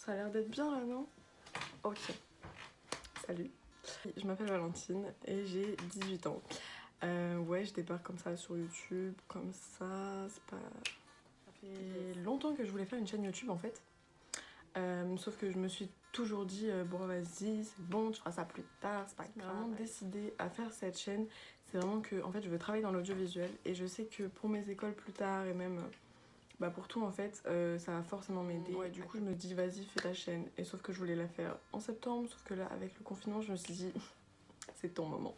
Ça a l'air d'être bien là, non? Ok. Salut. Je m'appelle Valentine et j'ai 18 ans. Ouais, je débarque comme ça sur YouTube, comme ça, c'est pas... Ça fait longtemps que je voulais faire une chaîne YouTube en fait. Sauf que je me suis toujours dit, bon vas-y, c'est bon, tu feras ça plus tard, c'est pas grave. Vraiment décidé à faire cette chaîne, c'est vraiment que en fait je veux travailler dans l'audiovisuel et je sais que pour mes écoles plus tard et même bah pour tout en fait, ça va forcément m'aider. Ouais, du coup je me dis vas-y fais ta chaîne. Et sauf que je voulais la faire en septembre, sauf que là avec le confinement je me suis dit c'est ton moment.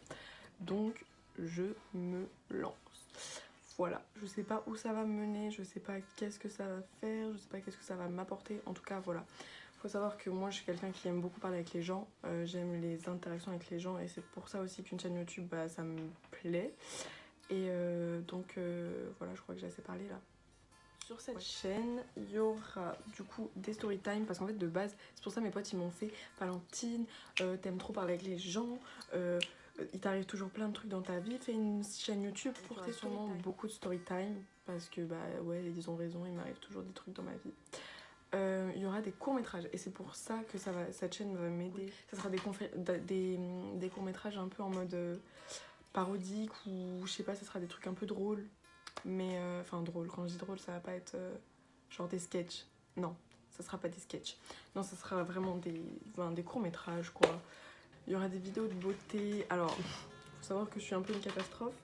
Donc je me lance. Voilà, je sais pas où ça va me mener, je sais pas qu'est-ce que ça va faire, je sais pas qu'est-ce que ça va m'apporter. En tout cas voilà, faut savoir que moi je suis quelqu'un qui aime beaucoup parler avec les gens, j'aime les interactions avec les gens et c'est pour ça aussi qu'une chaîne YouTube bah, ça me plaît. Et donc voilà, je crois que j'ai assez parlé là. Sur cette chaîne, il y aura du coup des story time parce qu'en fait de base, c'est pour ça mes potes ils m'ont fait Valentine, t'aimes trop parler avec les gens, il t'arrive toujours plein de trucs dans ta vie, fais une chaîne YouTube pour tes sûrement beaucoup de story time parce que bah ouais ils ont raison, il m'arrive toujours des trucs dans ma vie. Il y aura des courts-métrages et c'est pour ça que cette chaîne va m'aider. Ça sera des courts-métrages un peu en mode parodique ou je sais pas, ça sera des trucs un peu drôles. Mais enfin drôle, quand je dis drôle ça va pas être genre des sketchs. Non, ça sera pas des sketchs. Non, ça sera vraiment des courts-métrages quoi. Il y aura des vidéos de beauté. Alors, faut savoir que je suis un peu une catastrophe.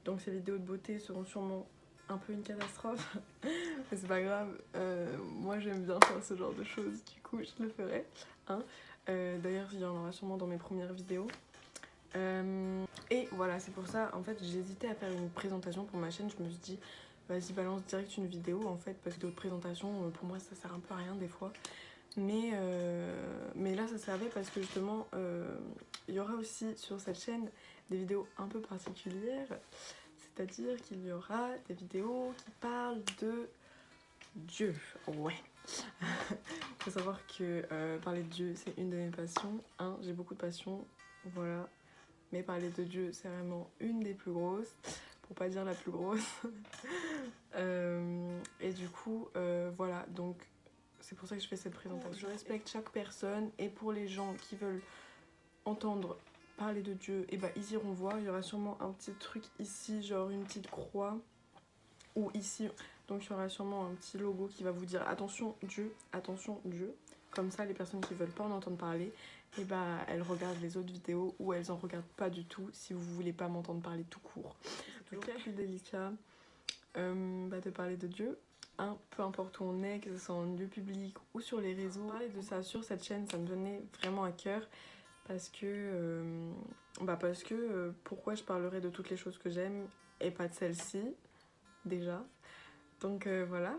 Donc ces vidéos de beauté seront sûrement un peu une catastrophe. Mais c'est pas grave. Moi j'aime bien faire ce genre de choses. Du coup je le ferai. Hein. D'ailleurs il y en aura sûrement dans mes premières vidéos. Et voilà, c'est pour ça, en fait, j'ai hésité à faire une présentation pour ma chaîne. Je me suis dit, vas-y, balance direct une vidéo, en fait, parce que d'autres présentations, pour moi, ça sert un peu à rien des fois. Mais là, ça servait parce que justement, il y aura aussi sur cette chaîne des vidéos un peu particulières. C'est-à-dire qu'il y aura des vidéos qui parlent de Dieu. Ouais. Faut savoir que parler de Dieu, c'est une de mes passions. Hein, j'ai beaucoup de passions. Voilà. Mais parler de Dieu, c'est vraiment une des plus grosses, pour pas dire la plus grosse. Et du coup, voilà, donc c'est pour ça que je fais cette présentation. Je respecte chaque personne et pour les gens qui veulent entendre parler de Dieu, et bah ils iront voir. Il y aura sûrement un petit truc ici, genre une petite croix, ou ici. Donc il y aura sûrement un petit logo qui va vous dire attention Dieu, attention Dieu. Comme ça, les personnes qui veulent pas en entendre parler, et bah elles regardent les autres vidéos ou elles en regardent pas du tout si vous voulez pas m'entendre parler tout court. C'est toujours plus délicat de parler de Dieu. Hein, peu importe où on est, que ce soit en lieu public ou sur les réseaux. Parler de ça sur cette chaîne, ça me tenait vraiment à cœur parce que, pourquoi je parlerai de toutes les choses que j'aime et pas de celle-ci déjà. Donc voilà.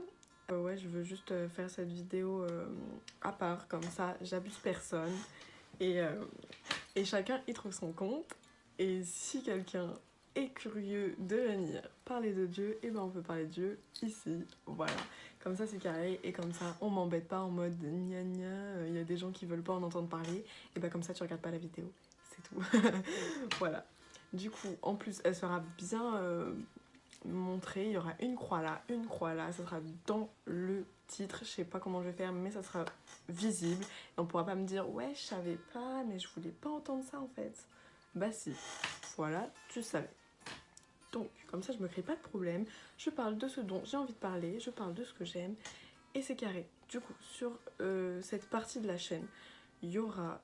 Ouais, je veux juste faire cette vidéo à part, comme ça, j'abuse personne. Et, et chacun y trouve son compte. Et si quelqu'un est curieux de venir parler de Dieu, et ben on peut parler de Dieu ici. Voilà. Comme ça, c'est carré. Et comme ça, on m'embête pas en mode gna gna. Il y a des gens qui veulent pas en entendre parler. Et ben comme ça, tu regardes pas la vidéo. C'est tout. Voilà. Du coup, en plus, elle sera bien montrée. Il y aura une croix là. Ça sera dans le titre. Je sais pas comment je vais faire, mais ça sera visible. Et on pourra pas me dire ouais, je savais pas, mais je voulais pas entendre ça en fait. Bah si. Voilà, tu savais. Donc, comme ça, je me crée pas de problème. Je parle de ce dont j'ai envie de parler. Je parle de ce que j'aime. Et c'est carré. Du coup, sur cette partie de la chaîne, il y aura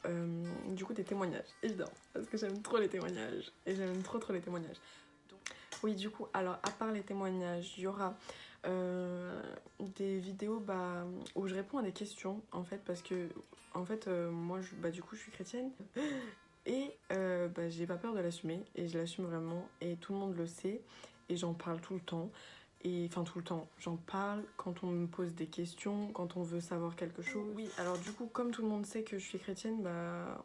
du coup des témoignages, évidemment, parce que j'aime trop les témoignages, et j'aime trop les témoignages. Donc, oui, du coup, alors à part les témoignages, il y aura des vidéos où je réponds à des questions, en fait, parce que, en fait, moi, du coup, je suis chrétienne, et j'ai pas peur de l'assumer, et je l'assume vraiment, et tout le monde le sait, et j'en parle tout le temps. Et enfin tout le temps, j'en parle quand on me pose des questions, quand on veut savoir quelque chose. Oui, alors du coup, comme tout le monde sait que je suis chrétienne,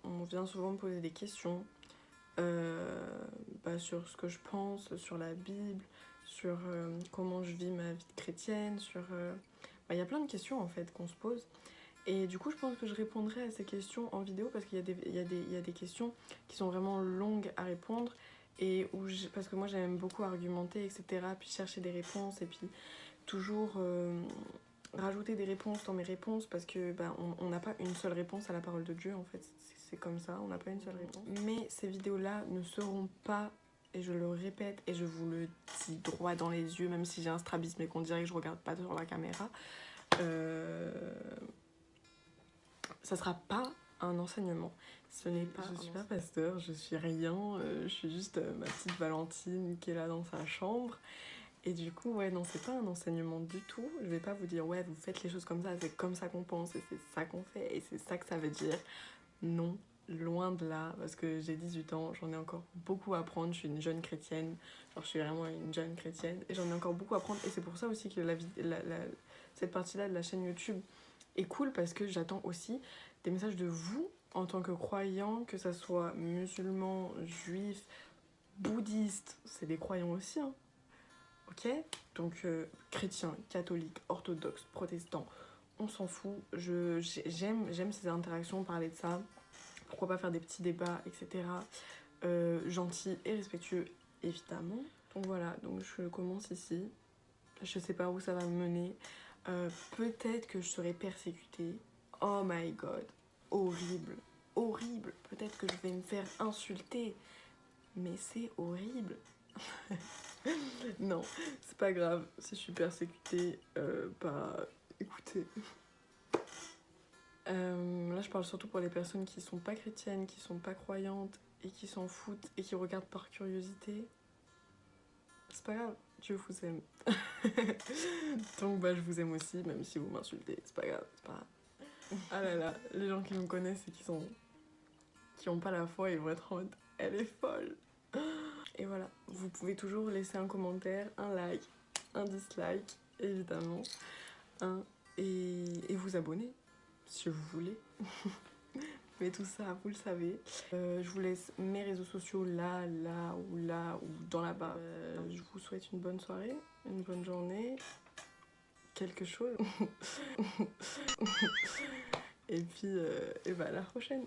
on vient souvent me poser des questions sur ce que je pense, sur la Bible, sur comment je vis ma vie de chrétienne, sur... Il y a plein de questions en fait qu'on se pose. Et du coup, je pense que je répondrai à ces questions en vidéo parce qu'il y a des questions qui sont vraiment longues à répondre. Et parce que moi j'aime beaucoup argumenter, etc. Puis chercher des réponses et puis toujours rajouter des réponses dans mes réponses parce que on n'a pas une seule réponse à la parole de Dieu en fait, c'est comme ça, on n'a pas une seule réponse. Mais ces vidéos-là ne seront pas, et je le répète et je vous le dis droit dans les yeux, même si j'ai un strabisme et qu'on dirait que je regarde pas sur la caméra, ça sera pas un enseignement. Ce n'est pas. Je suis pas pasteur, je suis rien, je suis juste ma petite Valentine qui est là dans sa chambre. Et du coup, ouais, non, c'est pas un enseignement du tout. Je vais pas vous dire, ouais, vous faites les choses comme ça, c'est comme ça qu'on pense, et c'est ça qu'on fait, et c'est ça que ça veut dire. Non, loin de là, parce que j'ai 18 ans, j'en ai encore beaucoup à apprendre, je suis une jeune chrétienne, genre je suis vraiment une jeune chrétienne, et j'en ai encore beaucoup à apprendre, et c'est pour ça aussi que cette partie-là de la chaîne YouTube est cool, parce que j'attends aussi des messages de vous, en tant que croyants, que ça soit musulmans, juifs, bouddhistes, c'est des croyants aussi, hein. Ok, donc chrétien, catholique, orthodoxe, protestant, on s'en fout. J'aime ces interactions, parler de ça. Pourquoi pas faire des petits débats, etc. Gentils et respectueux, évidemment. Donc voilà, donc je commence ici. Je sais pas où ça va me mener. Peut-être que je serai persécutée. Oh my god, horrible, horrible. Peut-être que je vais me faire insulter. Mais c'est horrible. Non, c'est pas grave si je suis persécutée, écoutez. Là, je parle surtout pour les personnes qui sont pas chrétiennes, qui sont pas croyantes et qui s'en foutent et qui regardent par curiosité. C'est pas grave, Dieu vous aime. Donc, je vous aime aussi, même si vous m'insultez. C'est pas grave, c'est pas grave. Ah là là, les gens qui me connaissent et qui ont pas la foi, ils vont être en mode, elle est folle. Et voilà, vous pouvez toujours laisser un commentaire, un like, un dislike, évidemment, et vous abonner, si vous voulez. Mais tout ça, vous le savez. Je vous laisse mes réseaux sociaux là ou dans la barre. Je vous souhaite une bonne soirée, une bonne journée, quelque chose. Et puis, à la prochaine.